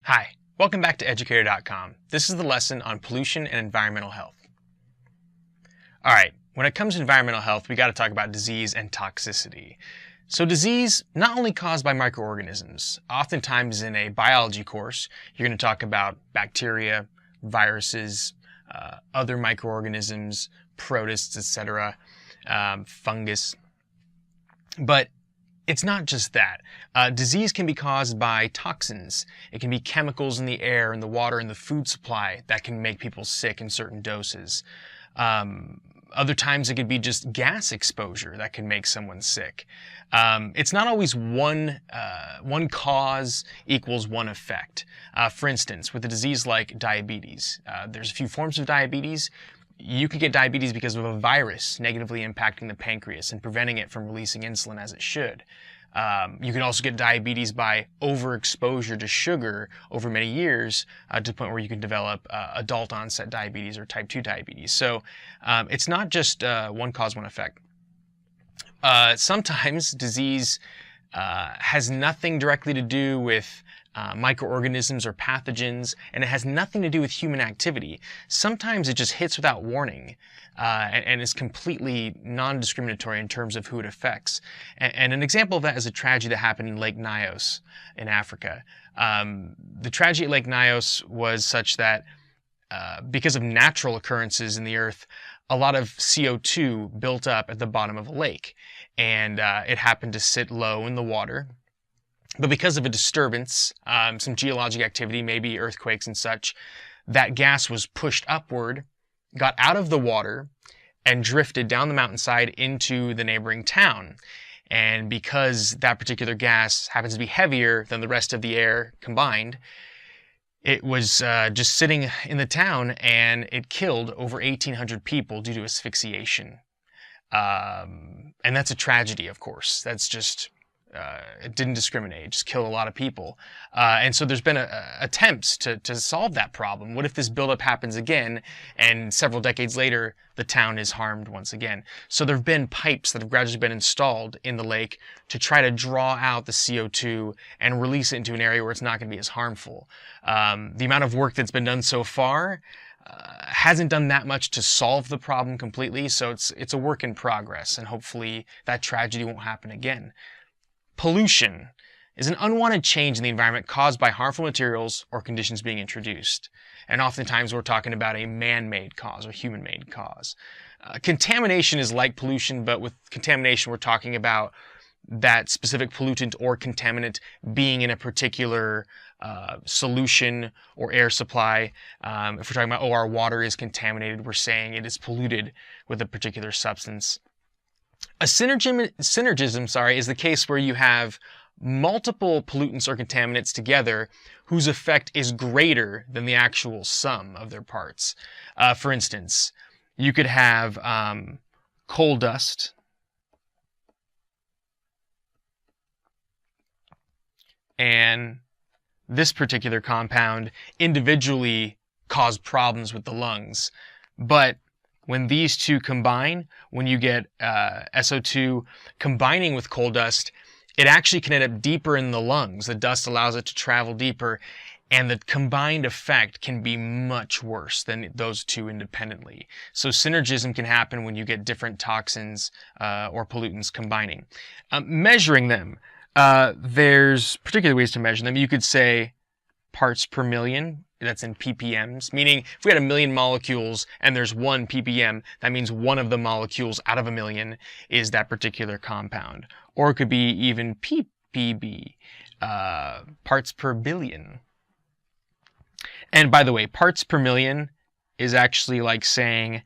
Hi, welcome back to Educator.com. This is the lesson on pollution and environmental health. Alright, when it comes to environmental health, we got to talk about disease and toxicity. So disease, not only caused by microorganisms. Oftentimes in a biology course, you're going to talk about bacteria, viruses, other microorganisms, protists, etc., fungus. But it's not just that. Disease can be caused by toxins. It can be chemicals in the air, in the water, in the food supply that can make people sick in certain doses. Other times it could be just gas exposure that can make someone sick. It's not always one cause equals one effect. For instance, with a disease like diabetes, there's a few forms of diabetes. You could get diabetes because of a virus negatively impacting the pancreas and preventing it from releasing insulin as it should. You can also get diabetes by overexposure to sugar over many years to the point where you can develop adult onset diabetes or type 2 diabetes. So it's not just one cause, one effect. Sometimes disease has nothing directly to do with microorganisms or pathogens, and it has nothing to do with human activity. Sometimes it just hits without warning and is completely non-discriminatory in terms of who it affects. And an example of that is a tragedy that happened in Lake Nyos in Africa. The tragedy at Lake Nyos was such that because of natural occurrences in the earth, a lot of CO2 built up at the bottom of a lake, and it happened to sit low in the water. But because of a disturbance, some geologic activity, maybe earthquakes and such, that gas was pushed upward, got out of the water, and drifted down the mountainside into the neighboring town. And because that particular gas happens to be heavier than the rest of the air combined, it was just sitting in the town, and it killed over 1,800 people due to asphyxiation. And that's a tragedy, of course. That's just... it didn't discriminate, it just killed a lot of people. And so there's been attempts to solve that problem. What if this buildup happens again, and several decades later, the town is harmed once again? So there have been pipes that have gradually been installed in the lake to try to draw out the CO2 and release it into an area where it's not going to be as harmful. The amount of work that's been done so far hasn't done that much to solve the problem completely, so it's a work in progress, and hopefully that tragedy won't happen again. Pollution is an unwanted change in the environment caused by harmful materials or conditions being introduced. And oftentimes we're talking about a man-made cause or human-made cause. Contamination is like pollution, but with contamination we're talking about that specific pollutant or contaminant being in a particular solution or air supply. If we're talking about, our water is contaminated, we're saying it is polluted with a particular substance. A synergism, is the case where you have multiple pollutants or contaminants together whose effect is greater than the actual sum of their parts. For instance, you could have coal dust and this particular compound individually cause problems with the lungs, but when these two combine, when you get SO2 combining with coal dust, it actually can end up deeper in the lungs. The dust allows it to travel deeper, and the combined effect can be much worse than those two independently. So synergism can happen when you get different toxins or pollutants combining. Measuring them, there's particular ways to measure them. You could say parts per million. That's in ppms, meaning if we had 1 million molecules and there's 1 ppm, that means one of the molecules out of 1 million is that particular compound. Or it could be even ppb, parts per billion. And by the way, parts per million is actually like saying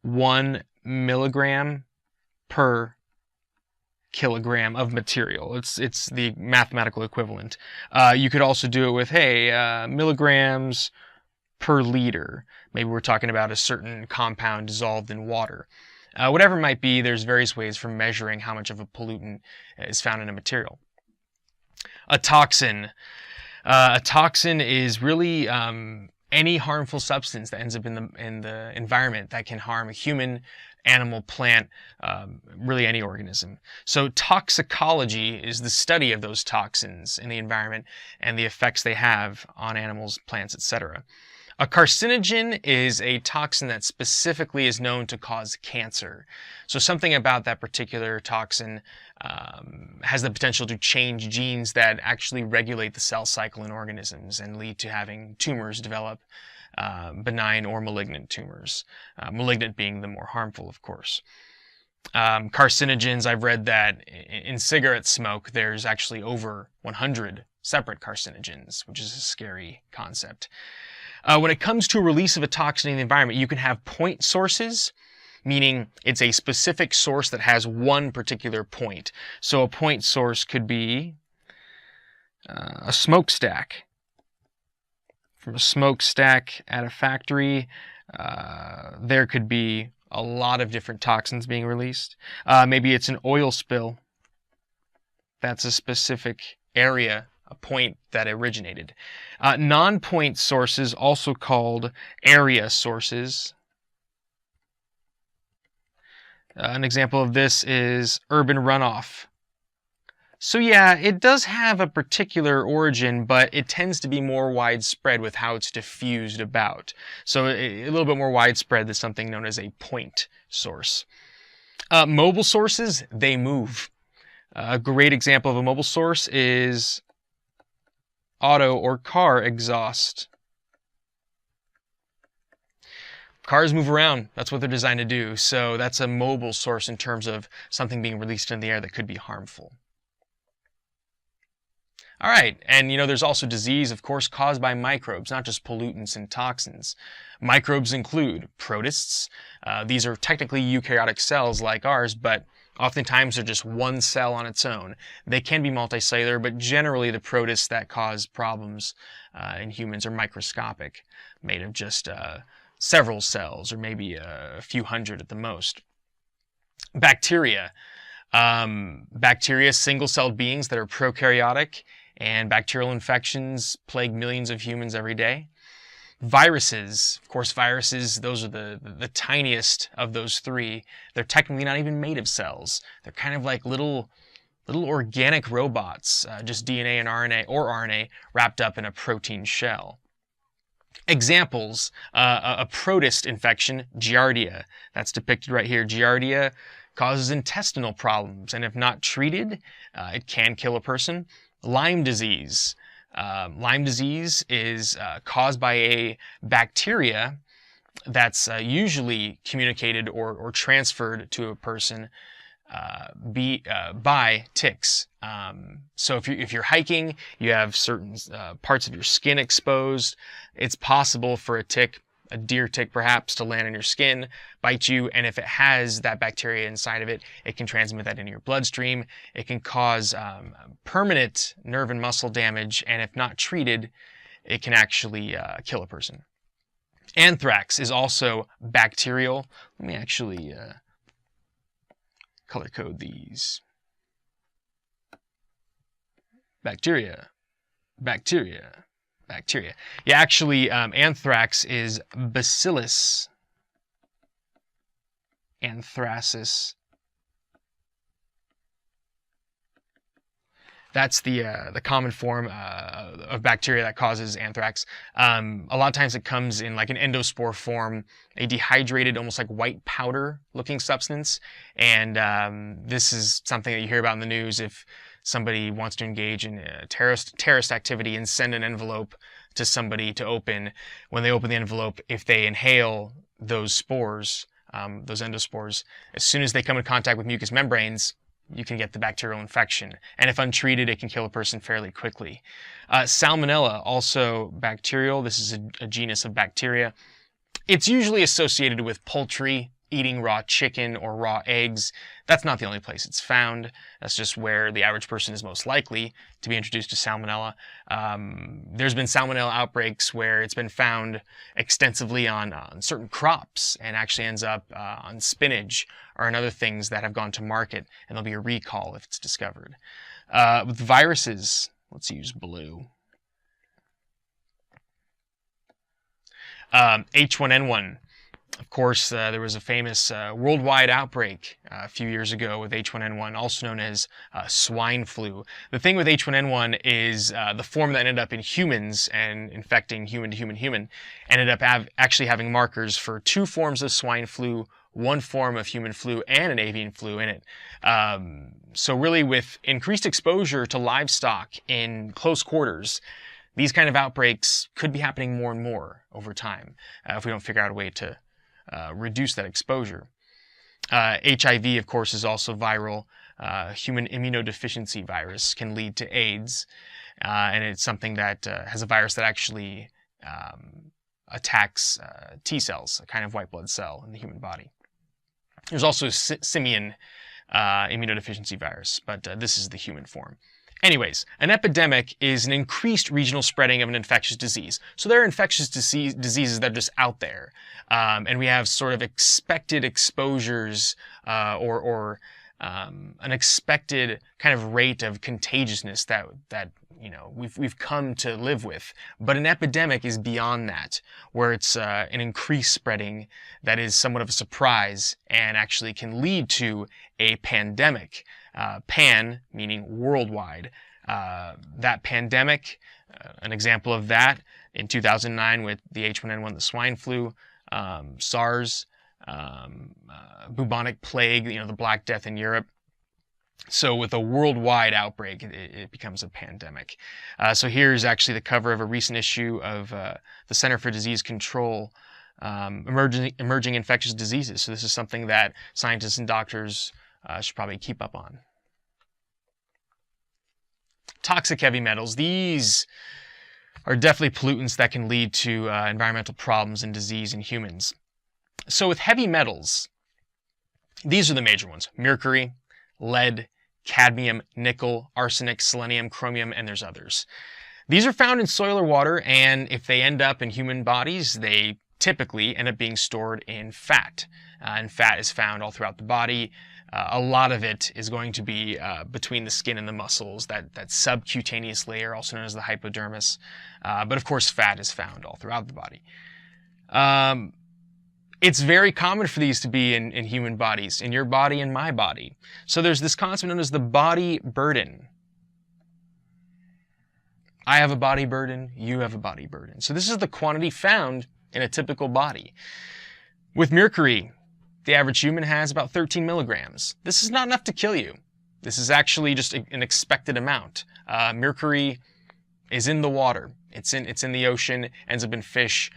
1 milligram per kilogram of material. It's the mathematical equivalent. You could also do it with, milligrams per liter. Maybe we're talking about a certain compound dissolved in water. Whatever it might be, there's various ways for measuring how much of a pollutant is found in a material. A toxin. A toxin is really any harmful substance that ends up in the environment that can harm a human, animal, plant, really any organism. So toxicology is the study of those toxins in the environment and the effects they have on animals, plants, etc. A carcinogen is a toxin that specifically is known to cause cancer. So something about that particular toxin has the potential to change genes that actually regulate the cell cycle in organisms and lead to having tumors develop, benign or malignant tumors. Malignant being the more harmful, of course. Carcinogens, I've read that in cigarette smoke, there's actually over 100 separate carcinogens, which is a scary concept. When it comes to a release of a toxin in the environment, you can have point sources, meaning it's a specific source that has one particular point. So a point source could be a smokestack. From a smokestack at a factory, there could be a lot of different toxins being released. Maybe it's an oil spill. That's a specific area, a point that originated. Non-point sources, also called area sources. An example of this is urban runoff. So yeah, it does have a particular origin, but it tends to be more widespread with how it's diffused about. So a little bit more widespread than something known as a point source. Mobile sources, they move. A great example of a mobile source is auto or car exhaust. Cars move around. That's what they're designed to do. So that's a mobile source in terms of something being released in the air that could be harmful. All right, and there's also disease, of course, caused by microbes, not just pollutants and toxins. Microbes include protists. These are technically eukaryotic cells like ours, but oftentimes they're just one cell on its own. They can be multicellular, but generally the protists that cause problems in humans are microscopic, made of just several cells, or maybe a few hundred at the most. Bacteria. Bacteria, single-celled beings that are prokaryotic, and bacterial infections plague millions of humans every day. Viruses. Of course, viruses, those are the tiniest of those three. They're technically not even made of cells. They're kind of like little organic robots, just DNA and RNA, or RNA, wrapped up in a protein shell. Examples, a protist infection, Giardia. That's depicted right here. Giardia causes intestinal problems, and if not treated, it can kill a person. Lyme disease. Lyme disease is caused by a bacteria that's usually communicated or transferred to a person by ticks. So if you're hiking, you have certain parts of your skin exposed, it's possible for a deer tick perhaps, to land on your skin, bite you, and if it has that bacteria inside of it, it can transmit that into your bloodstream. It can cause permanent nerve and muscle damage, and if not treated, it can actually kill a person. Anthrax is also bacterial. Let me actually color code these. Bacteria. Yeah, actually, anthrax is Bacillus anthracis. That's the common form of bacteria that causes anthrax. A lot of times it comes in like an endospore form, a dehydrated, almost like white powder looking substance. And this is something that you hear about in the news if somebody wants to engage in terrorist activity and send an envelope to somebody to open. When they open the envelope, if they inhale those spores, those endospores, as soon as they come in contact with mucous membranes, you can get the bacterial infection. And if untreated, it can kill a person fairly quickly. Salmonella, also bacterial. This is a genus of bacteria. It's usually associated with poultry, eating raw chicken or raw eggs. That's not the only place it's found. That's just where the average person is most likely to be introduced to salmonella. There's been salmonella outbreaks where it's been found extensively on certain crops and actually ends up on spinach or on other things that have gone to market, and there'll be a recall if it's discovered. With viruses, let's use blue. H1N1. Of course, there was a famous worldwide outbreak a few years ago with H1N1, also known as swine flu. The thing with H1N1 is the form that ended up in humans and infecting human to human ended up actually having markers for 2 forms of swine flu, 1 form of human flu, and an avian flu in it. So really, with increased exposure to livestock in close quarters, these kind of outbreaks could be happening more and more over time if we don't figure out a way to reduce that exposure. HIV, of course, is also viral. Human immunodeficiency virus can lead to AIDS, and it's something that has a virus that actually attacks T cells, a kind of white blood cell in the human body. There's also simian immunodeficiency virus, but this is the human form. Anyways, an epidemic is an increased regional spreading of an infectious disease. So there are infectious diseases that are just out there, and we have sort of expected exposures or an expected kind of rate of contagiousness that you know we've come to live with. But an epidemic is beyond that, where it's an increased spreading that is somewhat of a surprise and actually can lead to a pandemic. Pan meaning worldwide. That pandemic, an example of that in 2009 with the H1N1, the swine flu, SARS, bubonic plague, you know, the Black Death in Europe. So with a worldwide outbreak, it becomes a pandemic. So here's actually the cover of a recent issue of the Center for Disease Control, emerging infectious diseases. So this is something that scientists and doctors should probably keep up on. Toxic heavy metals. These are definitely pollutants that can lead to environmental problems and disease in humans. So with heavy metals, these are the major ones: mercury, lead, cadmium, nickel, arsenic, selenium, chromium, and there's others. These are found in soil or water, and if they end up in human bodies, they typically end up being stored in fat. And fat is found all throughout the body. A lot of it is going to be between the skin and the muscles, that subcutaneous layer, also known as the hypodermis. But of course, fat is found all throughout the body. It's very common for these to be in human bodies, in your body and my body. So there's this concept known as the body burden. I have a body burden, you have a body burden. So this is the quantity found in a typical body. With mercury, the average human has about 13 milligrams. This is not enough to kill you. This is actually just an expected amount. Mercury is in the water. It's in the ocean, ends up in fish.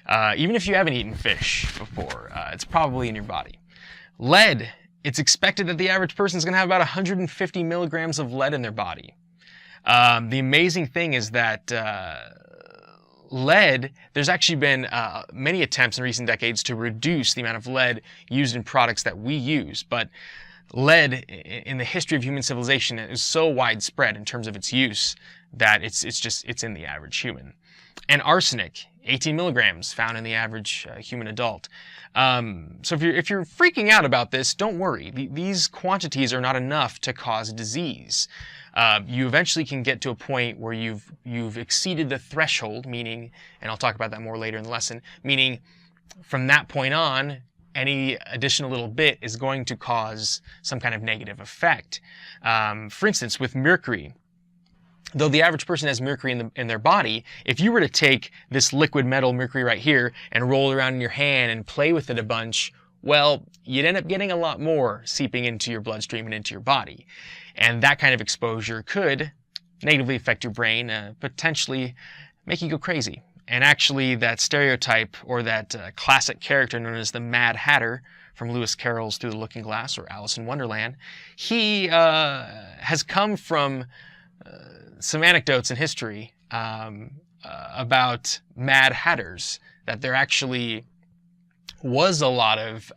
Even if you haven't eaten fish before, it's probably in your body. Lead, it's expected that the average person is going to have about 150 milligrams of lead in their body. The amazing thing is that lead, there's actually been many attempts in recent decades to reduce the amount of lead used in products that we use, but lead in the history of human civilization is so widespread in terms of its use that it's in the average human. And arsenic, 18 milligrams found in the average human adult. So if you're freaking out about this, don't worry. These quantities are not enough to cause disease. You eventually can get to a point where you've exceeded the threshold, meaning, and I'll talk about that more later in the lesson, meaning from that point on, any additional little bit is going to cause some kind of negative effect. For instance, with mercury, though the average person has mercury in their body, if you were to take this liquid metal mercury right here and roll it around in your hand and play with it a bunch, well, you'd end up getting a lot more seeping into your bloodstream and into your body. And that kind of exposure could negatively affect your brain, potentially make you go crazy. And actually, that stereotype, or that classic character known as the Mad Hatter from Lewis Carroll's Through the Looking Glass or Alice in Wonderland, he has come from some anecdotes in history about Mad Hatters, that there actually was a lot of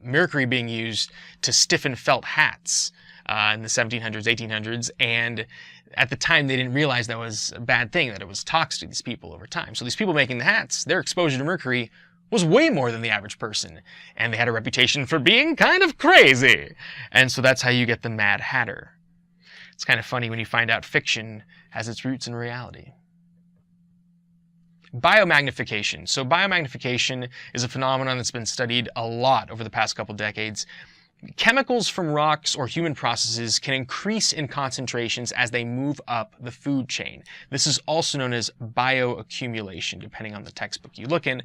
mercury being used to stiffen felt hats in the 1700s, 1800s, and at the time they didn't realize that was a bad thing, that it was toxic to these people over time. So these people making the hats, their exposure to mercury was way more than the average person, and they had a reputation for being kind of crazy. And so that's how you get the Mad Hatter. It's kind of funny when you find out fiction has its roots in reality. Biomagnification. So biomagnification is a phenomenon that's been studied a lot over the past couple decades. Chemicals from rocks or human processes can increase in concentrations as they move up the food chain. This is also known as bioaccumulation, depending on the textbook you look in.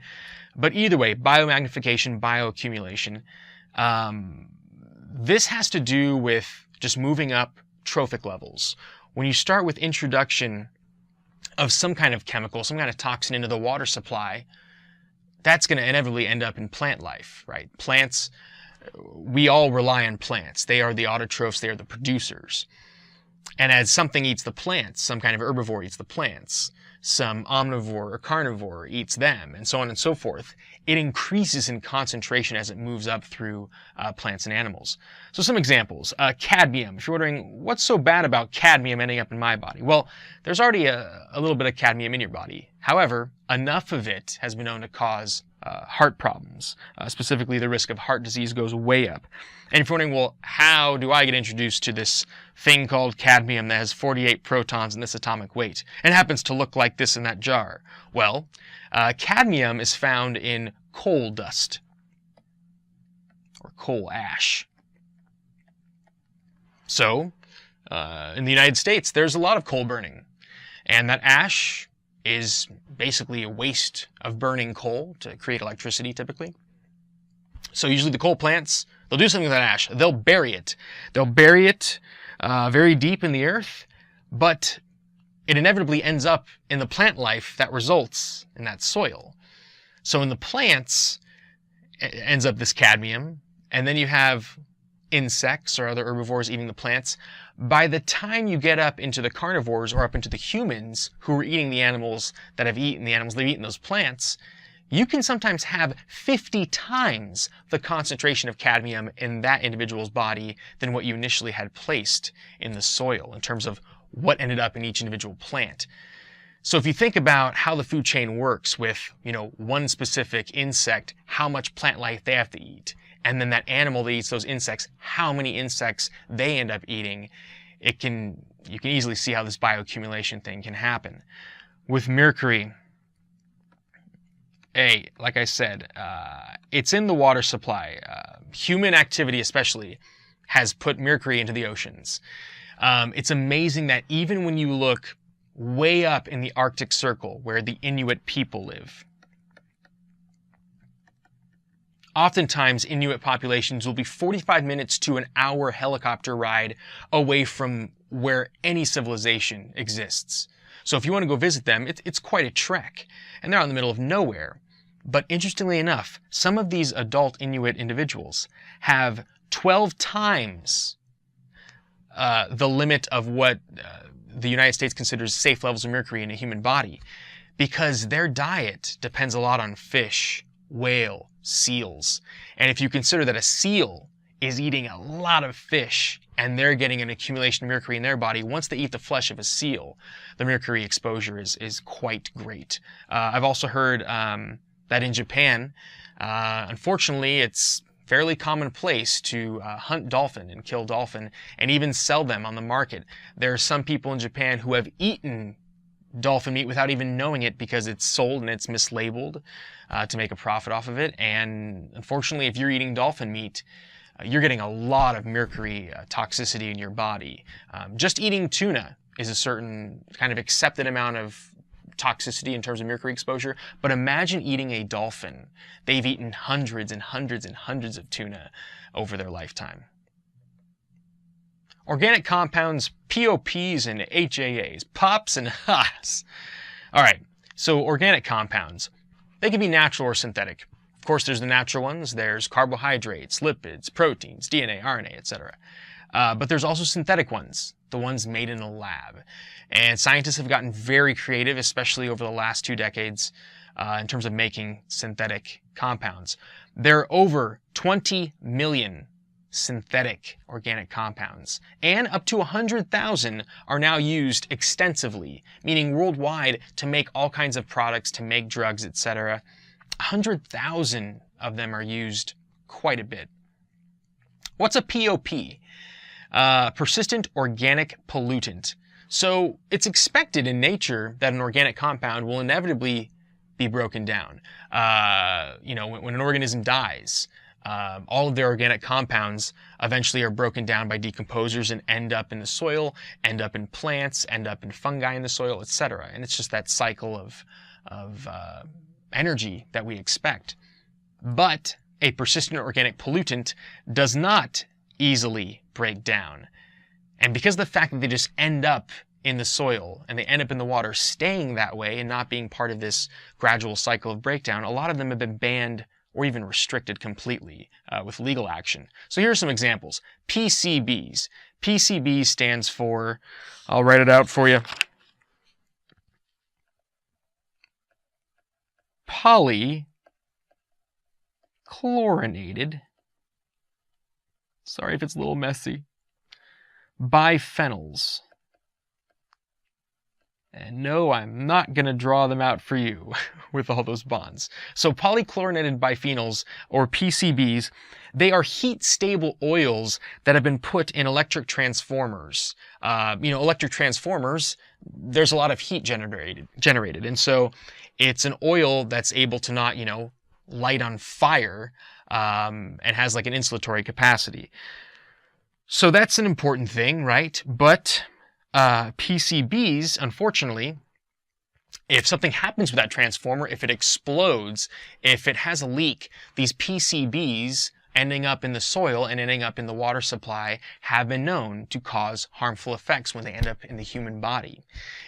But either way, biomagnification, bioaccumulation, this has to do with just moving up trophic levels. When you start with introduction of some kind of chemical, some kind of toxin into the water supply, that's going to inevitably end up in plant life, right? Plants, we all rely on plants. They are the autotrophs, they are the producers. And as something eats the plants, some kind of herbivore eats the plants, some omnivore or carnivore eats them, and so on and so forth, it increases in concentration as it moves up through plants and animals. So some examples. Cadmium. If you're wondering, what's so bad about cadmium ending up in my body? Well, there's already a little bit of cadmium in your body. However, enough of it has been known to cause heart problems. Specifically, the risk of heart disease goes way up. And if you're wondering, well, how do I get introduced to this thing called cadmium that has 48 protons in this atomic weight and happens to look like this in that jar? Well, cadmium is found in coal dust or coal ash. So, in the United States, there's a lot of coal burning, and that ash is basically a waste of burning coal to create electricity, typically. So usually the coal plants, they'll do something with that ash. They'll bury it. They'll bury it very deep in the earth, but it inevitably ends up in the plant life that results in that soil. So in the plants, it ends up this cadmium, and then you have insects or other herbivores eating the plants. By the time you get up into the carnivores or up into the humans who are eating the animals that have eaten the animals they've eaten those plants, you can sometimes have 50 times the concentration of cadmium in that individual's body than what you initially had placed in the soil in terms of what ended up in each individual plant. So if you think about how the food chain works with, one specific insect, how much plant life they have to eat, and then that animal that eats those insects, how many insects they end up eating, you can easily see how this bioaccumulation thing can happen. With mercury, like I said, it's in the water supply. Human activity especially has put mercury into the oceans. It's amazing that even when you look way up in the Arctic Circle where the Inuit people live, oftentimes, Inuit populations will be 45 minutes to an hour helicopter ride away from where any civilization exists. So if you want to go visit them, it's quite a trek, and they're out in the middle of nowhere. But interestingly enough, some of these adult Inuit individuals have 12 times the limit of what the United States considers safe levels of mercury in a human body, because their diet depends a lot on fish, whale, seals. And if you consider that a seal is eating a lot of fish and they're getting an accumulation of mercury in their body, once they eat the flesh of a seal, the mercury exposure is quite great. I've also heard that in Japan, unfortunately, it's fairly commonplace to hunt dolphin and kill dolphin and even sell them on the market. There are some people in Japan who have eaten dolphin meat without even knowing it because it's sold and it's mislabeled to make a profit off of it. And unfortunately, if you're eating dolphin meat, you're getting a lot of mercury toxicity in your body. Just eating tuna is a certain kind of accepted amount of toxicity in terms of mercury exposure, but imagine eating a dolphin. They've eaten hundreds and hundreds and hundreds of tuna over their lifetime. Organic compounds, POPs and HAAs, POPs and HAAs. All right, so organic compounds, they can be natural or synthetic. Of course, there's the natural ones. There's carbohydrates, lipids, proteins, DNA, RNA, etc. But there's also synthetic ones, the ones made in a lab. And scientists have gotten very creative, especially over the last 2 decades, in terms of making synthetic compounds. There are over 20 million synthetic organic compounds, and up to 100,000 are now used extensively, meaning worldwide, to make all kinds of products, to make drugs, etc. 100,000 of them are used quite a bit. What's a POP? Persistent organic pollutant. So it's expected in nature that an organic compound will inevitably be broken down. When an organism dies, all of their organic compounds eventually are broken down by decomposers and end up in the soil, end up in plants, end up in fungi in the soil, etc. And it's just that cycle of energy that we expect. But a persistent organic pollutant does not easily break down. And because of the fact that they just end up in the soil and they end up in the water staying that way and not being part of this gradual cycle of breakdown, a lot of them have been banned or even restricted completely with legal action. So here are some examples. PCBs. PCB stands for, I'll write it out for you, polychlorinated, sorry if it's a little messy, biphenyls. And no, I'm not going to draw them out for you with all those bonds. So polychlorinated biphenyls, or PCBs, they are heat-stable oils that have been put in electric transformers. Electric transformers, there's a lot of heat generated. And so it's an oil that's able to not, light on fire and has like an insulatory capacity. So that's an important thing, right? But PCBs, unfortunately, if something happens with that transformer, if it explodes, if it has a leak, these PCBs ending up in the soil and ending up in the water supply have been known to cause harmful effects when they end up in the human body.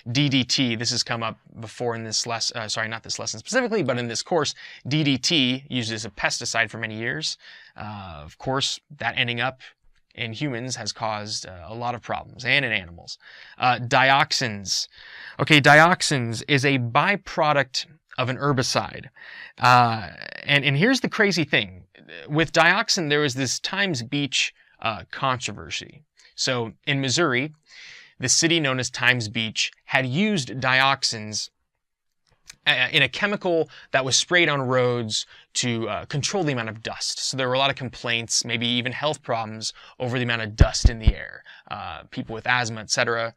DDT, this has come up before in this lesson, not this lesson specifically, but in this course. DDT, used as a pesticide for many years. Of course, that ending up in humans has caused a lot of problems, and in animals. Dioxins. Okay, dioxins is a byproduct of an herbicide. And here's the crazy thing. With dioxin, there was this Times Beach controversy. So in Missouri, the city known as Times Beach had used dioxins in a chemical that was sprayed on roads to control the amount of dust. So there were a lot of complaints, maybe even health problems over the amount of dust in the air. People with asthma, etc.,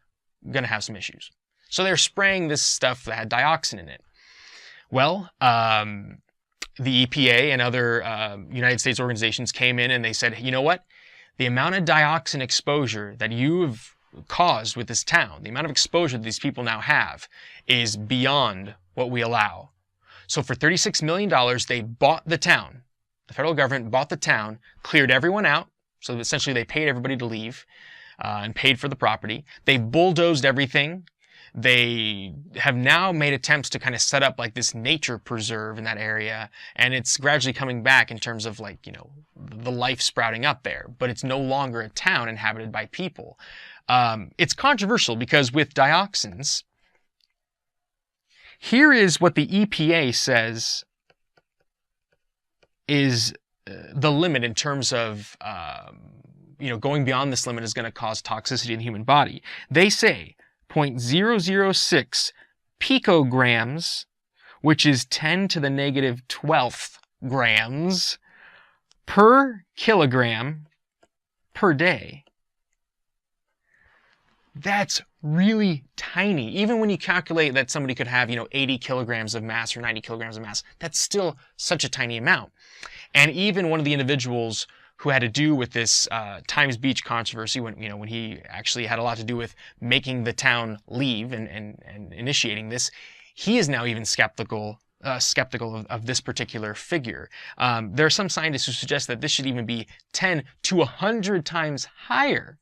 going to have some issues. So they're spraying this stuff that had dioxin in it. Well, the EPA and other United States organizations came in and they said, you know what? The amount of dioxin exposure that you've caused with this town, the amount of exposure that these people now have, is beyond what we allow. So for $36 million, they bought the town. The federal government bought the town, cleared everyone out. So essentially they paid everybody to leave and paid for the property. They bulldozed everything. They have now made attempts to kind of set up like this nature preserve in that area. And it's gradually coming back in terms of the life sprouting up there. But it's no longer a town inhabited by people. It's controversial because with dioxins, here is what the EPA says is the limit in terms of, going beyond this limit is going to cause toxicity in the human body. They say 0.006 picograms, which is 10 to the negative 12th grams per kilogram per day. That's really tiny. Even when you calculate that somebody could have, 80 kilograms of mass or 90 kilograms of mass, that's still such a tiny amount. And even one of the individuals who had to do with this Times Beach controversy, when he actually had a lot to do with making the town leave and initiating this, he is now even skeptical of this particular figure. There are some scientists who suggest that this should even be 10 to 100 times higher.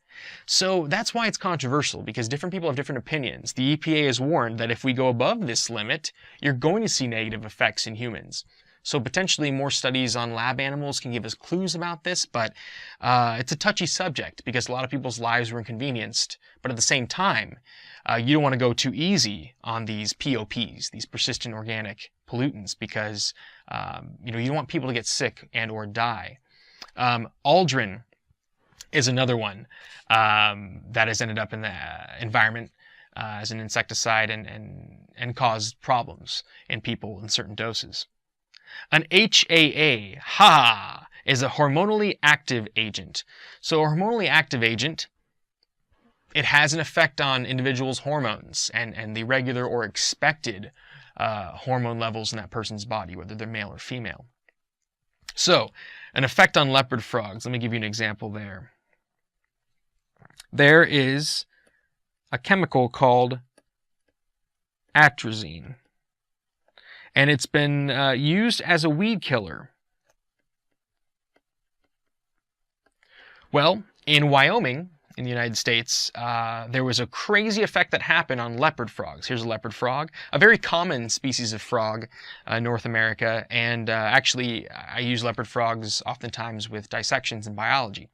So that's why it's controversial, because different people have different opinions. The EPA has warned that if we go above this limit, you're going to see negative effects in humans. So potentially more studies on lab animals can give us clues about this, but it's a touchy subject because a lot of people's lives were inconvenienced. But at the same time, you don't want to go too easy on these POPs, these persistent organic pollutants, because you don't want people to get sick and or die. Aldrin is another one that has ended up in the environment as an insecticide and caused problems in people in certain doses. An HAA, is a hormonally active agent. So a hormonally active agent, it has an effect on individuals' hormones and the regular or expected hormone levels in that person's body, whether they're male or female. So, an effect on leopard frogs. Let me give you an example there. There is a chemical called atrazine, and it's been used as a weed killer. Well, in Wyoming, in the United States, there was a crazy effect that happened on leopard frogs. Here's a leopard frog, a very common species of frog in North America, and actually I use leopard frogs oftentimes with dissections in biology.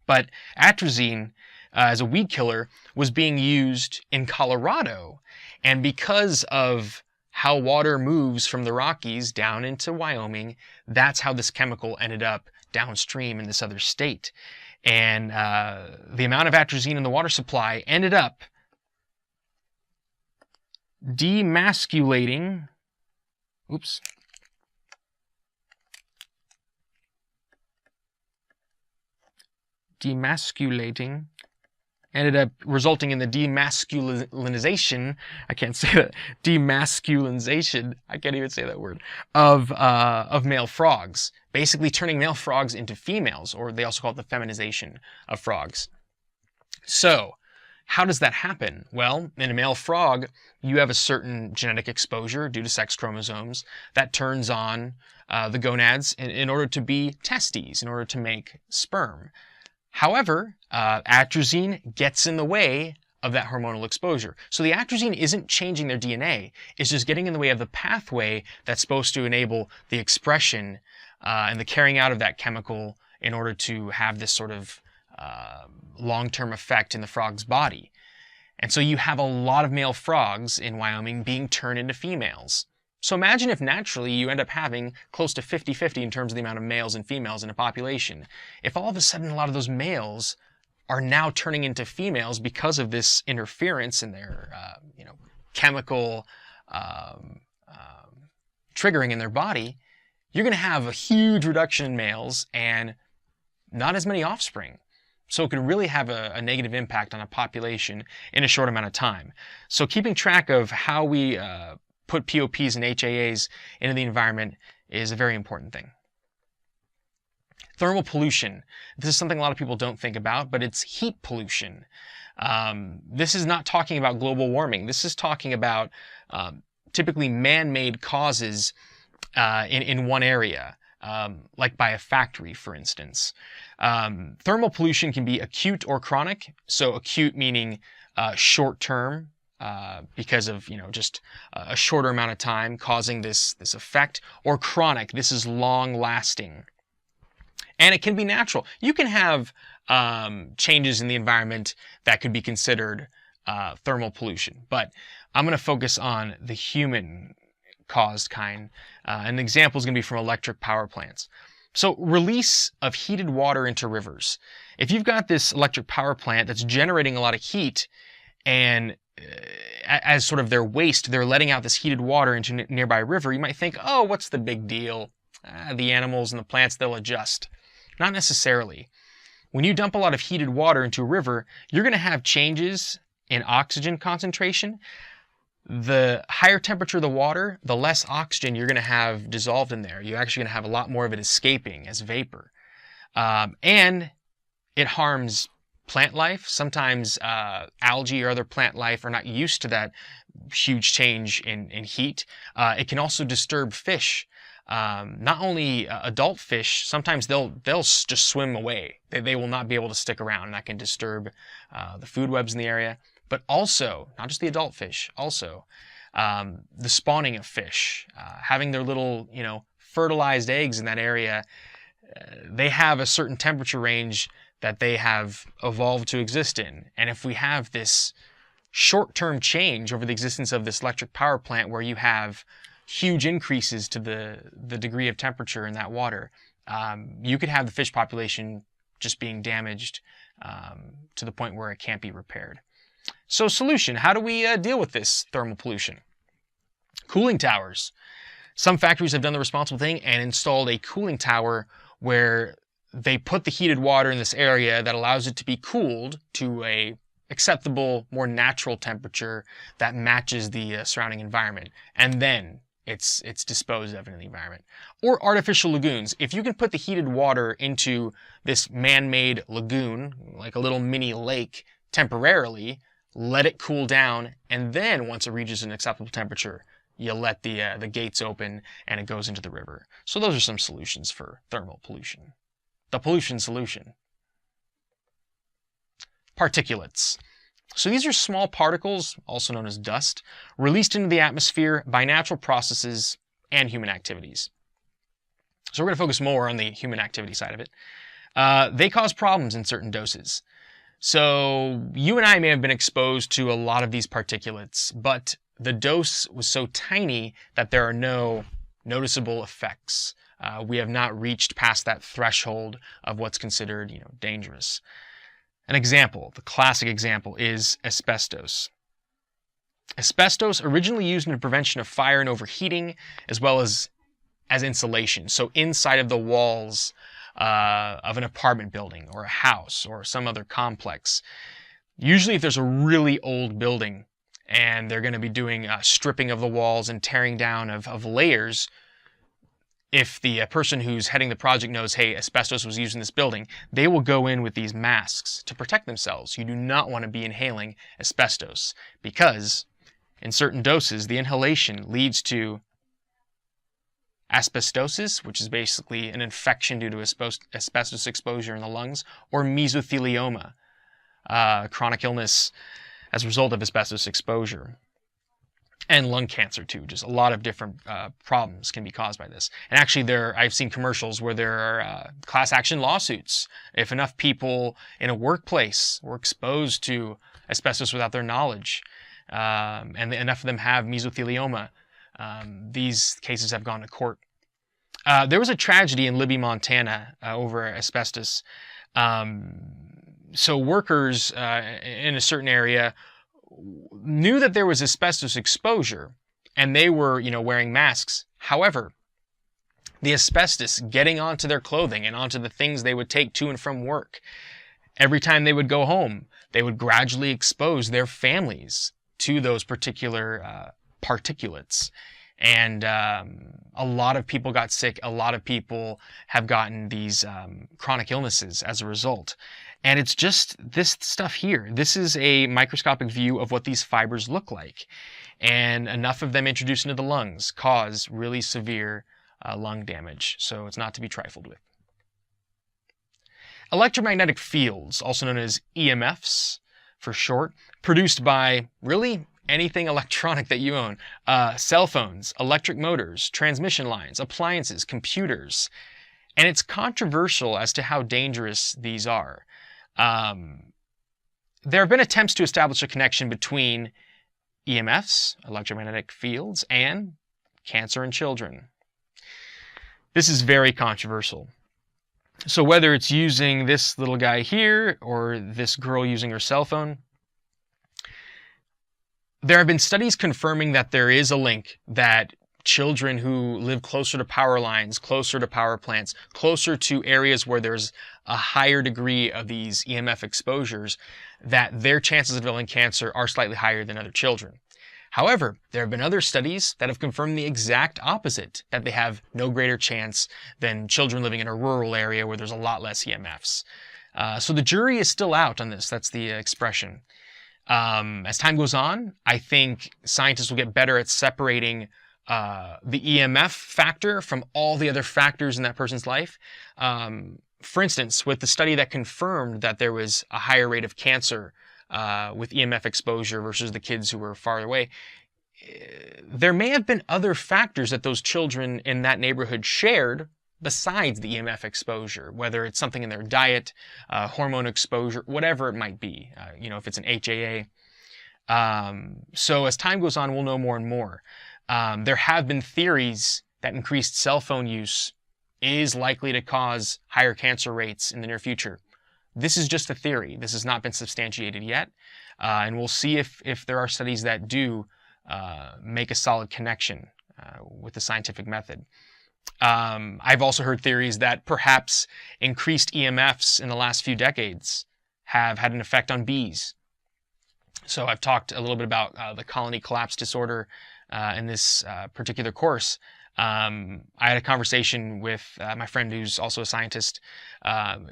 But atrazine as a weed killer was being used in Colorado, and because of how water moves from the Rockies down into Wyoming, that's how this chemical ended up downstream in this other state. And the amount of atrazine in the water supply ended up demasculating, ended up resulting in the demasculinization, I can't say that, demasculinization, I can't even say that word, of male frogs, basically turning male frogs into females, or they also call it the feminization of frogs. So, how does that happen? Well, in a male frog, you have a certain genetic exposure due to sex chromosomes that turns on the gonads in order to be testes, in order to make sperm. However, atrazine gets in the way of that hormonal exposure. So the atrazine isn't changing their DNA, it's just getting in the way of the pathway that's supposed to enable the expression and the carrying out of that chemical in order to have this sort of long-term effect in the frog's body. And so you have a lot of male frogs in Wyoming being turned into females. So imagine if naturally you end up having close to 50-50 in terms of the amount of males and females in a population. If all of a sudden a lot of those males are now turning into females because of this interference in their chemical triggering in their body, you're going to have a huge reduction in males and not as many offspring. So it can really have a negative impact on a population in a short amount of time. So keeping track of how we put POPs and HAAs into the environment is a very important thing. Thermal pollution. This is something a lot of people don't think about, but it's heat pollution. This is not talking about global warming. This is talking about typically man-made causes in one area, like by a factory, for instance. Thermal pollution can be acute or chronic. So acute meaning short-term, because of just a shorter amount of time causing this effect, or chronic. This is long-lasting. And it can be natural. You can have changes in the environment that could be considered thermal pollution, but I'm going to focus on the human-caused kind. An example is going to be from electric power plants. So release of heated water into rivers. If you've got this electric power plant that's generating a lot of heat, and as sort of their waste, they're letting out this heated water into a nearby river, you might think, oh, what's the big deal? The animals and the plants, they'll adjust. Not necessarily. When you dump a lot of heated water into a river, you're going to have changes in oxygen concentration. The higher temperature of the water, the less oxygen you're going to have dissolved in there. You're actually going to have a lot more of it escaping as vapor. And it harms plant life. Sometimes algae or other plant life are not used to that huge change in heat. It can also disturb fish. Not only adult fish, sometimes they'll just swim away. They will not be able to stick around, and that can disturb the food webs in the area. But also, not just the adult fish, also the spawning of fish, having their little, fertilized eggs in that area. They have a certain temperature range that they have evolved to exist in. And if we have this short-term change over the existence of this electric power plant where you have huge increases to the degree of temperature in that water, you could have the fish population just being damaged to the point where it can't be repaired. So solution, how do we deal with this thermal pollution? Cooling towers. Some factories have done the responsible thing and installed a cooling tower where they put the heated water in this area that allows it to be cooled to a acceptable, more natural temperature that matches the surrounding environment, and then it's disposed of in the environment. Or artificial lagoons. If you can put the heated water into this man-made lagoon, like a little mini lake, temporarily, let it cool down, and then once it reaches an acceptable temperature, you let the gates open and it goes into the river. So those are some solutions for thermal pollution. The pollution solution. Particulates. So these are small particles, also known as dust, released into the atmosphere by natural processes and human activities. So we're going to focus more on the human activity side of it. They cause problems in certain doses. So you and I may have been exposed to a lot of these particulates, but the dose was so tiny that there are no noticeable effects. We have not reached past that threshold of what's considered, dangerous. An example, the classic example, is asbestos. Asbestos originally used in the prevention of fire and overheating, as well as insulation. So inside of the walls of an apartment building or a house or some other complex. Usually if there's a really old building and they're going to be doing stripping of the walls and tearing down of layers, if the person who's heading the project knows, hey, asbestos was used in this building, they will go in with these masks to protect themselves. You do not want to be inhaling asbestos because in certain doses, the inhalation leads to asbestosis, which is basically an infection due to asbestos exposure in the lungs, or mesothelioma, chronic illness as a result of asbestos exposure. And lung cancer too. Just a lot of different problems can be caused by this. And actually I've seen commercials where there are class action lawsuits. If enough people in a workplace were exposed to asbestos without their knowledge, and enough of them have mesothelioma, these cases have gone to court. There was a tragedy in Libby, Montana over asbestos. So workers in a certain area knew that there was asbestos exposure and they were, wearing masks. However, the asbestos getting onto their clothing and onto the things they would take to and from work, every time they would go home, they would gradually expose their families to those particular particulates. And a lot of people got sick. A lot of people have gotten these chronic illnesses as a result. And it's just this stuff here. This is a microscopic view of what these fibers look like. And enough of them introduced into the lungs cause really severe lung damage. So it's not to be trifled with. Electromagnetic fields, also known as EMFs for short, produced by really anything electronic that you own. Cell phones, electric motors, transmission lines, appliances, computers. And it's controversial as to how dangerous these are. There have been attempts to establish a connection between EMFs, electromagnetic fields, and cancer in children. This is very controversial. So whether it's using this little guy here or this girl using her cell phone, there have been studies confirming that there is a link that children who live closer to power lines, closer to power plants, closer to areas where there's a higher degree of these EMF exposures, that their chances of developing cancer are slightly higher than other children. However, there have been other studies that have confirmed the exact opposite, that they have no greater chance than children living in a rural area where there's a lot less EMFs. So the jury is still out on this. That's the expression. As time goes on, I think scientists will get better at separating the EMF factor from all the other factors in that person's life. For instance, with the study that confirmed that there was a higher rate of cancer with EMF exposure versus the kids who were farther away, there may have been other factors that those children in that neighborhood shared besides the EMF exposure, whether it's something in their diet, hormone exposure, whatever it might be, if it's an HAA. So as time goes on, we'll know more and more. There have been theories that increased cell phone use is likely to cause higher cancer rates in the near future. This is just a theory. This has not been substantiated yet. And we'll see if there are studies that do make a solid connection with the scientific method. I've also heard theories that perhaps increased EMFs in the last few decades have had an effect on bees. So I've talked a little bit about the colony collapse disorder in this particular course. I had a conversation with my friend who's also a scientist.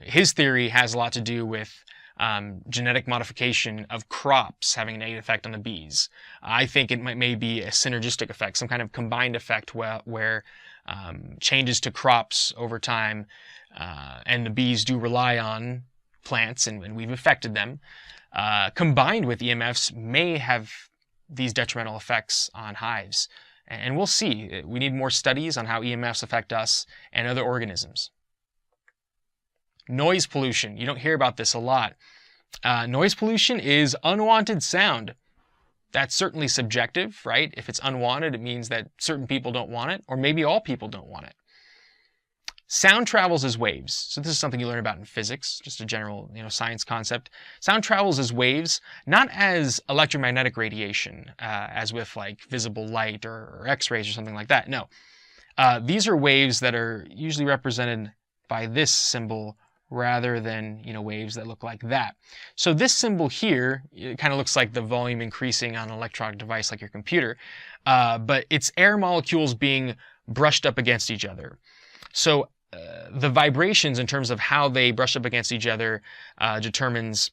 His theory has a lot to do with genetic modification of crops having a negative effect on the bees. I think it may be a synergistic effect, some kind of combined effect where changes to crops over time, and the bees do rely on plants, and we've affected them, combined with EMFs may have these detrimental effects on hives. And we'll see. We need more studies on how EMFs affect us and other organisms. Noise pollution. You don't hear about this a lot. Noise pollution is unwanted sound. That's certainly subjective, right? If it's unwanted, it means that certain people don't want it, or maybe all people don't want it. Sound travels as waves. So this is something you learn about in physics, just a general, science concept. Sound travels as waves, not as electromagnetic radiation, as with like visible light or X-rays or something like that. No, these are waves that are usually represented by this symbol rather than waves that look like that. So this symbol here, it kind of looks like the volume increasing on an electronic device like your computer, but it's air molecules being brushed up against each other. So the vibrations in terms of how they brush up against each other determines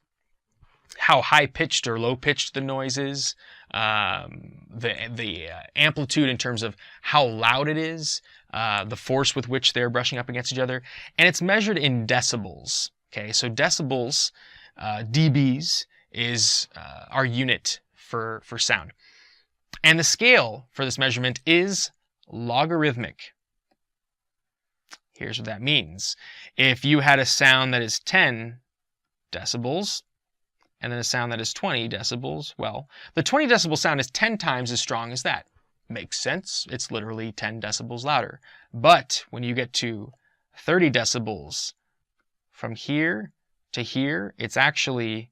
how high-pitched or low-pitched the noise is, the amplitude in terms of how loud it is, the force with which they're brushing up against each other, and it's measured in decibels. Okay, so decibels, dBs, is our unit for sound. And the scale for this measurement is logarithmic. Here's what that means. If you had a sound that is 10 decibels, and then a sound that is 20 decibels, well, the 20 decibel sound is 10 times as strong as that. Makes sense. It's literally 10 decibels louder. But when you get to 30 decibels, from here to here, it's actually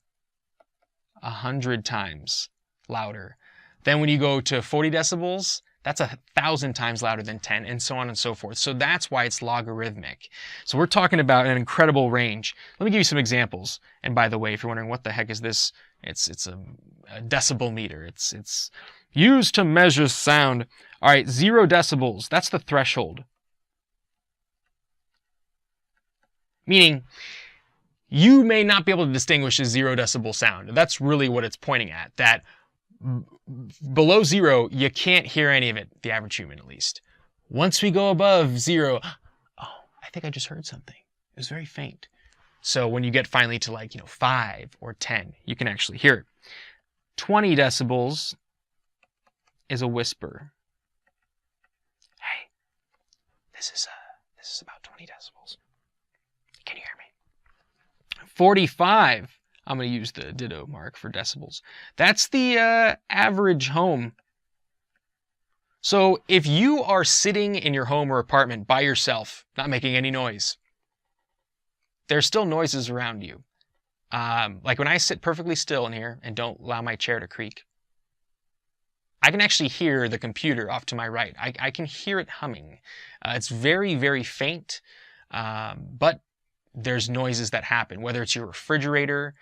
100 times louder. Then when you go to 40 decibels, that's 1,000 times louder than 10, and so on and so forth. So that's why it's logarithmic. So we're talking about an incredible range. Let me give you some examples. And by the way, if you're wondering what the heck is this, it's a decibel meter. It's used to measure sound. All right, 0 decibels. That's the threshold. Meaning, you may not be able to distinguish a 0 decibel sound. That's really what it's pointing at. That below 0, you can't hear any of it, the average human at least. Once we go above 0, oh, I think I just heard something. It was very faint. So when you get finally to 5 or 10, you can actually hear it. 20 decibels is a whisper. Hey, this is about 20 decibels. Can you hear me? 45. I'm going to use the ditto mark for decibels. That's the average home. So if you are sitting in your home or apartment by yourself, not making any noise, there's still noises around you. Like when I sit perfectly still in here and don't allow my chair to creak, I can actually hear the computer off to my right. I can hear it humming. It's very, very faint, but there's noises that happen, whether it's your refrigerator,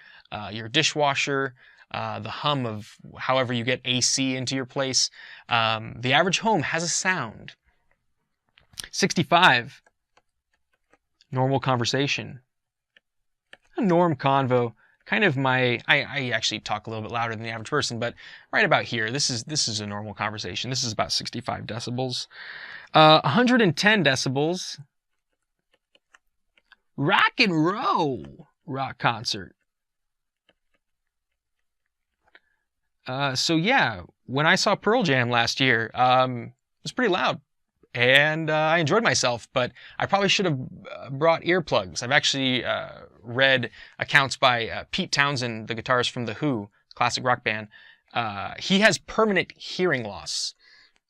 your dishwasher, the hum of however you get AC into your place. The average home has a sound. 65, normal conversation. A norm convo, kind of I actually talk a little bit louder than the average person, but right about here, this is a normal conversation. This is about 65 decibels. 110 decibels. Rock and roll rock concert. So yeah, when I saw Pearl Jam last year, it was pretty loud, and I enjoyed myself, but I probably should have brought earplugs. I've actually read accounts by Pete Townsend, the guitarist from The Who, classic rock band. He has permanent hearing loss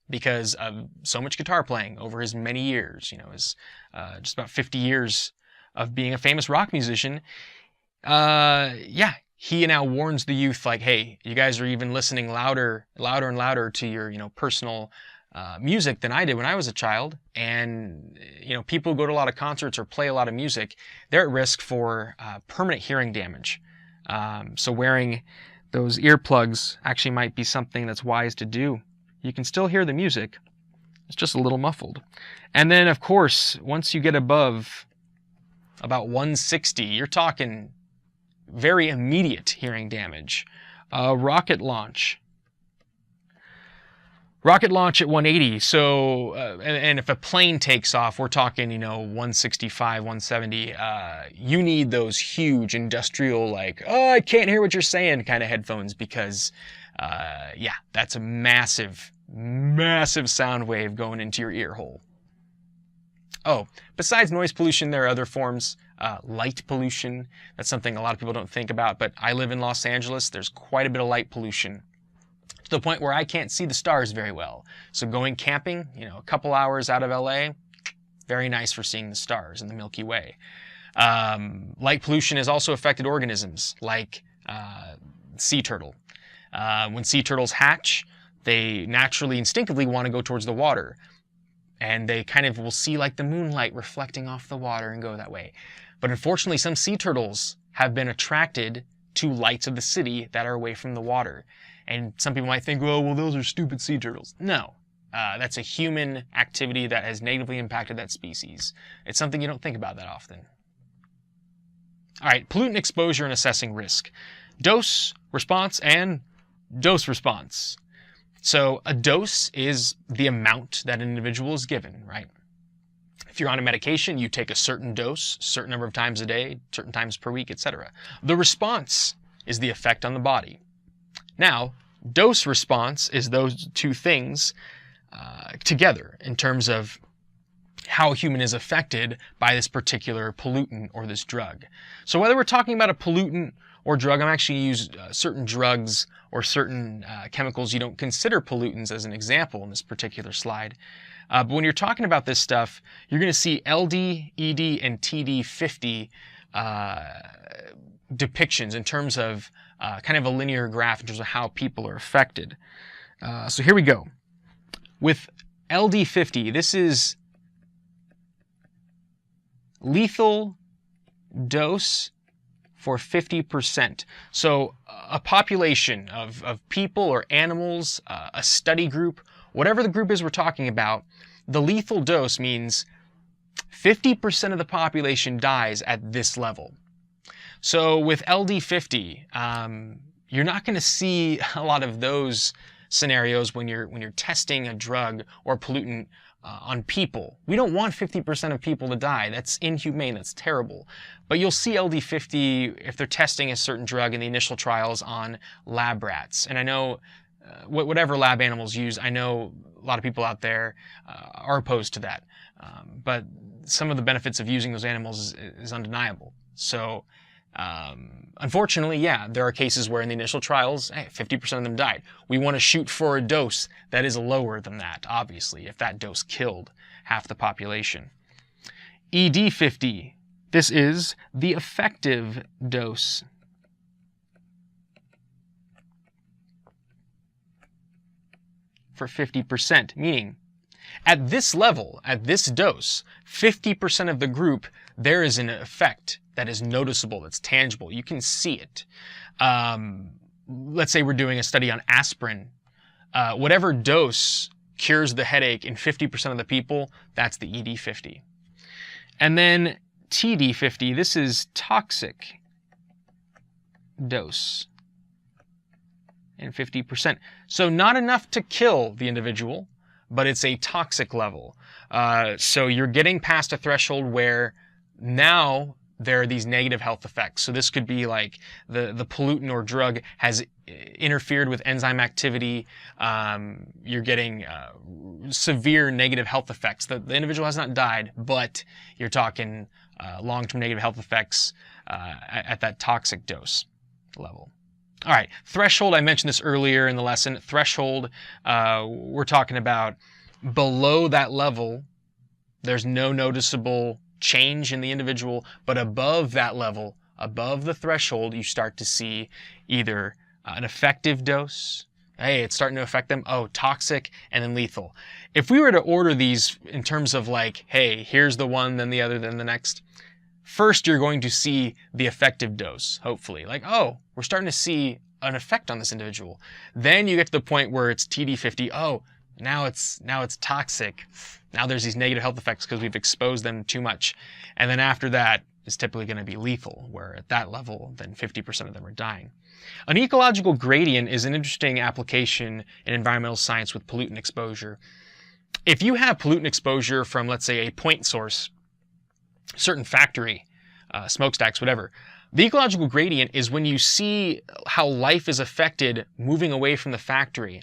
because of so much guitar playing over his many years, his just about 50 years of being a famous rock musician. Yeah, he now warns the youth, like, hey, you guys are even listening louder and louder to your, personal music than I did when I was a child. And, people who go to a lot of concerts or play a lot of music, they're at risk for permanent hearing damage. So wearing those earplugs actually might be something that's wise to do. You can still hear the music. It's just a little muffled. And then, of course, once you get above about 160, you're talking very immediate hearing damage. Rocket launch. Rocket launch at 180. So, and if a plane takes off, we're talking, 165, 170. You need those huge industrial, like, oh, I can't hear what you're saying kind of headphones because, yeah, that's a massive, massive sound wave going into your ear hole. Oh, besides noise pollution, there are other forms. Light pollution. That's something a lot of people don't think about, but I live in Los Angeles. There's quite a bit of light pollution, to the point where I can't see the stars very well. So going camping, a couple hours out of LA, very nice for seeing the stars in the Milky Way. Light pollution has also affected organisms like sea turtle. When sea turtles hatch, they naturally, instinctively want to go towards the water. And they kind of will see like the moonlight reflecting off the water and go that way. But unfortunately, some sea turtles have been attracted to lights of the city that are away from the water. And some people might think, oh, well, those are stupid sea turtles. No, that's a human activity that has negatively impacted that species. It's something you don't think about that often. All right, pollutant exposure and assessing risk. Dose, response, and dose response. So a dose is the amount that an individual is given, right? If you're on a medication, you take a certain dose, certain number of times a day, certain times per week, etc. The response is the effect on the body. Now, dose response is those two things together in terms of how a human is affected by this particular pollutant or this drug. So whether we're talking about a pollutant or drug, I'm actually use certain drugs or certain chemicals you don't consider pollutants as an example in this particular slide. But when you're talking about this stuff, you're going to see LD, ED, and TD50 depictions in terms of kind of a linear graph in terms of how people are affected. So here we go. With LD50, this is lethal dose for 50%. So a population of people or animals, a study group, whatever the group is we're talking about, the lethal dose means 50% of the population dies at this level. So with LD50, you're not going to see a lot of those scenarios when you're testing a drug or pollutant on people. We don't want 50% of people to die. That's inhumane. That's terrible. But you'll see LD50 if they're testing a certain drug in the initial trials on lab rats. And I know whatever lab animals use, I know a lot of people out there are opposed to that. But some of the benefits of using those animals is undeniable. So unfortunately, yeah, there are cases where in the initial trials, 50% of them died. We want to shoot for a dose that is lower than that, obviously, if that dose killed half the population. ED50, this is the effective dose. For 50%, meaning at this level, at this dose, 50% of the group, there is an effect that is noticeable, that's tangible. You can see it. Let's say we're doing a study on aspirin. Whatever dose cures the headache in 50% of the people, that's the ED50. And then TD50, this is toxic dose in 50%. So not enough to kill the individual, but it's a toxic level. So you're getting past a threshold where now there are these negative health effects. So this could be like the pollutant or drug has interfered with enzyme activity. You're getting severe negative health effects. The individual has not died, but you're talking long-term negative health effects at that toxic dose level. All right, threshold, I mentioned this earlier in the lesson. Threshold, we're talking about below that level, there's no noticeable change in the individual, but above that level, above the threshold, you start to see either an effective dose, hey, it's starting to affect them, oh, toxic, and then lethal. If we were to order these in terms of like, hey, here's the one, then the other, then the next, first you're going to see the effective dose, hopefully. Like, oh, we're starting to see an effect on this individual. Then you get to the point where it's TD50. Oh, now it's toxic. Now there's these negative health effects because we've exposed them too much. And then after that is typically going to be lethal, where at that level, then 50% of them are dying. An ecological gradient is an interesting application in environmental science with pollutant exposure. If you have pollutant exposure from, let's say, a point source, certain factory, smokestacks, whatever, the ecological gradient is when you see how life is affected moving away from the factory.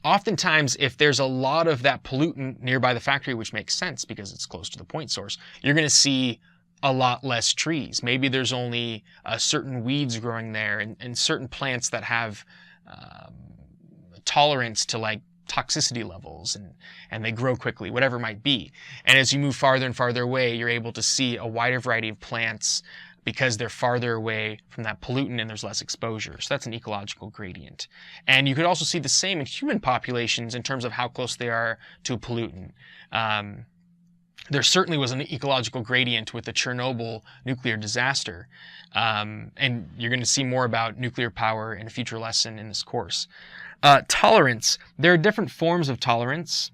Oftentimes, if there's a lot of that pollutant nearby the factory, which makes sense because it's close to the point source, you're going to see a lot less trees. Maybe there's only certain weeds growing there and certain plants that have tolerance to like toxicity levels and they grow quickly, whatever it might be. And as you move farther and farther away, you're able to see a wider variety of plants because they're farther away from that pollutant and there's less exposure. So that's an ecological gradient. And you could also see the same in human populations in terms of how close they are to a pollutant. There certainly was an ecological gradient with the Chernobyl nuclear disaster. And you're going to see more about nuclear power in a future lesson in this course. Tolerance. There are different forms of tolerance.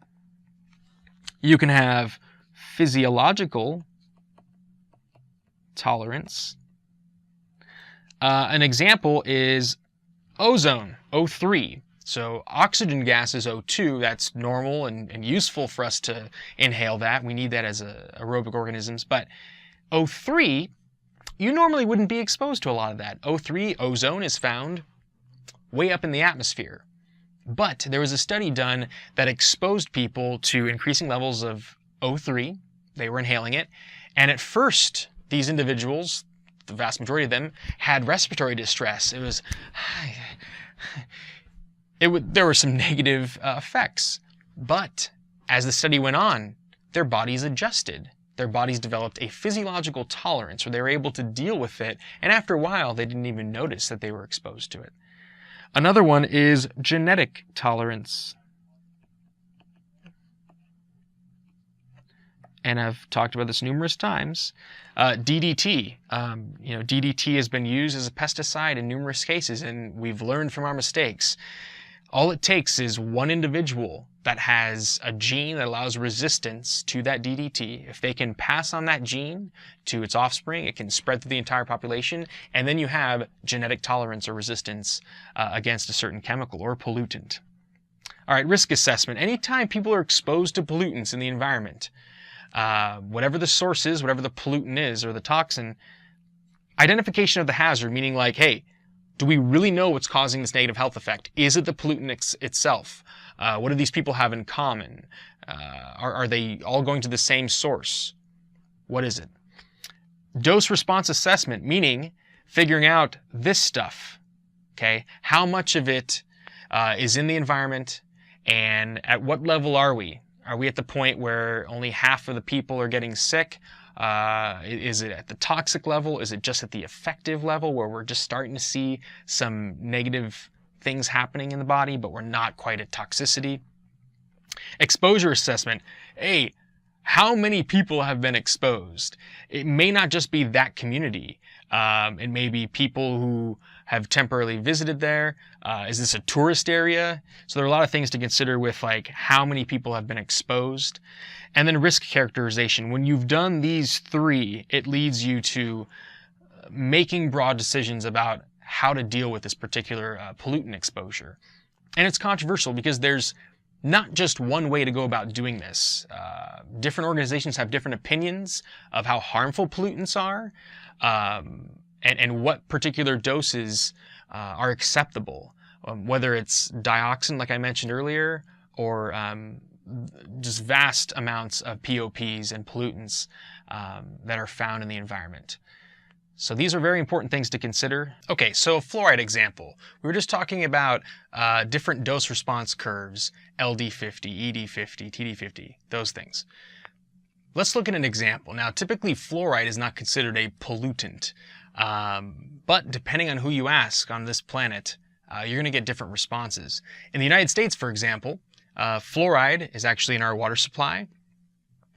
You can have physiological tolerance. An example is ozone, O3. So oxygen gas is O2. That's normal and useful for us to inhale that. We need that as aerobic organisms. But O3, you normally wouldn't be exposed to a lot of that. O3, ozone, is found way up in the atmosphere. But there was a study done that exposed people to increasing levels of O3. They were inhaling it. And at first, these individuals, the vast majority of them, had respiratory distress. There were some negative effects. But as the study went on, their bodies adjusted. Their bodies developed a physiological tolerance where they were able to deal with it. And after a while, they didn't even notice that they were exposed to it. Another one is genetic tolerance. And I've talked about this numerous times. DDT. DDT has been used as a pesticide in numerous cases, and we've learned from our mistakes. All it takes is one individual that has a gene that allows resistance to that DDT. If they can pass on that gene to its offspring, it can spread through the entire population, and then you have genetic tolerance or resistance against a certain chemical or pollutant. All right, risk assessment. Anytime people are exposed to pollutants in the environment, whatever the source is, whatever the pollutant is or the toxin, identification of the hazard, meaning like, hey, do we really know what's causing this negative health effect? Is it the pollutant itself? What do these people have in common? Are they all going to the same source? What is it? Dose response assessment, meaning figuring out this stuff, okay? How much of it is in the environment and at what level are we? Are we at the point where only half of the people are getting sick? Is it at the toxic level? Is it just at the effective level where we're just starting to see some negative things happening in the body, but we're not quite at toxicity? Exposure assessment. Hey, how many people have been exposed? It may not just be that community. It may be people who have temporarily visited there. Is this a tourist area? So there are a lot of things to consider with like how many people have been exposed. And then risk characterization. When you've done these three, it leads you to making broad decisions about how to deal with this particular pollutant exposure. And it's controversial because there's not just one way to go about doing this. Different organizations have different opinions of how harmful pollutants are and what particular doses are acceptable, whether it's dioxin, like I mentioned earlier, or just vast amounts of POPs and pollutants that are found in the environment. So these are very important things to consider. Okay, so a fluoride example. We were just talking about different dose response curves, LD50, ED50, TD50, those things. Let's look at an example. Now, typically fluoride is not considered a pollutant, but depending on who you ask on this planet, you're going to get different responses. In the United States, for example, fluoride is actually in our water supply.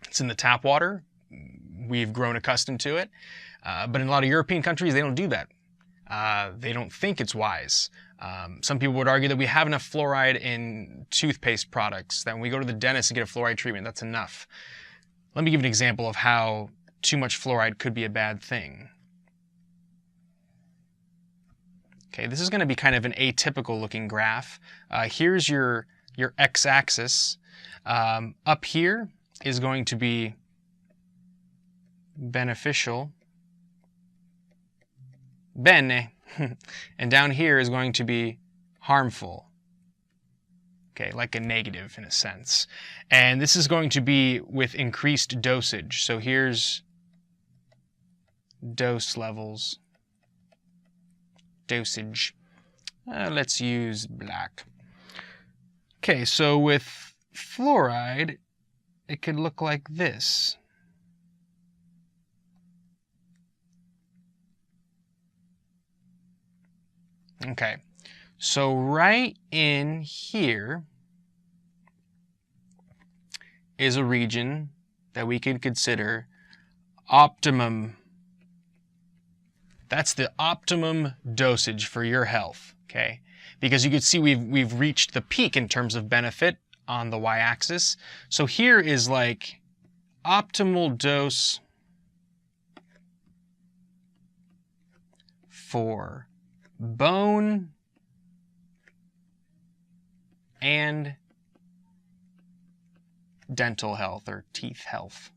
It's in the tap water. We've grown accustomed to it. But in a lot of European countries, they don't do that. They don't think it's wise. Some people would argue that we have enough fluoride in toothpaste products, that when we go to the dentist and get a fluoride treatment, that's enough. Let me give an example of how too much fluoride could be a bad thing. Okay, this is going to be kind of an atypical looking graph. Here's your x-axis. Up here is going to be beneficial, bene, and down here is going to be harmful. Okay, like a negative in a sense. And this is going to be with increased dosage. So here's dose levels, dosage. Let's use black. Okay, so with fluoride, it could look like this. Okay, so right in here is a region that we could consider optimum. That's the optimum dosage for your health, okay? Because you can see we've reached the peak in terms of benefit on the y-axis. So here is like optimal dose for bone and dental health or teeth health.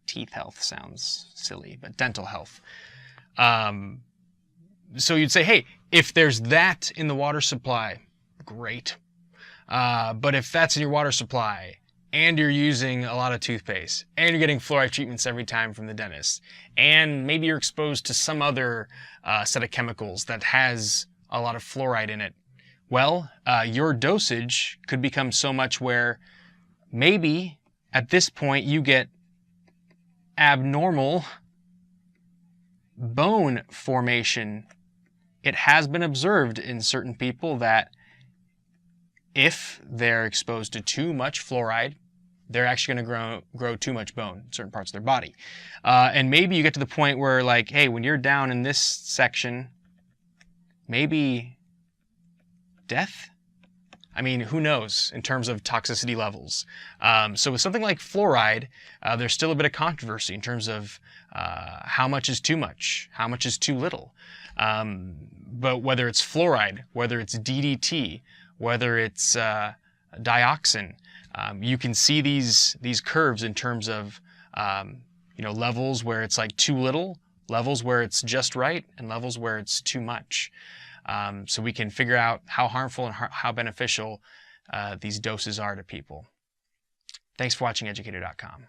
Teeth health sounds silly, but dental health. So you'd say, hey, if there's that in the water supply, great. But if that's in your water supply and you're using a lot of toothpaste and you're getting fluoride treatments every time from the dentist, and maybe you're exposed to some other set of chemicals that has a lot of fluoride in it, well, your dosage could become so much where maybe at this point you get abnormal bone formation. It has been observed in certain people that if they're exposed to too much fluoride, they're actually going to grow too much bone in certain parts of their body. And maybe you get to the point where, like, hey, when you're down in this section, maybe death? I mean, who knows in terms of toxicity levels. So with something like fluoride, there's still a bit of controversy in terms of how much is too much, how much is too little. But whether it's fluoride, whether it's DDT, whether it's dioxin, you can see these curves in terms of levels where it's like too little, levels where it's just right, and levels where it's too much. So we can figure out how harmful and how beneficial these doses are to people. Thanks for watching Educator.com.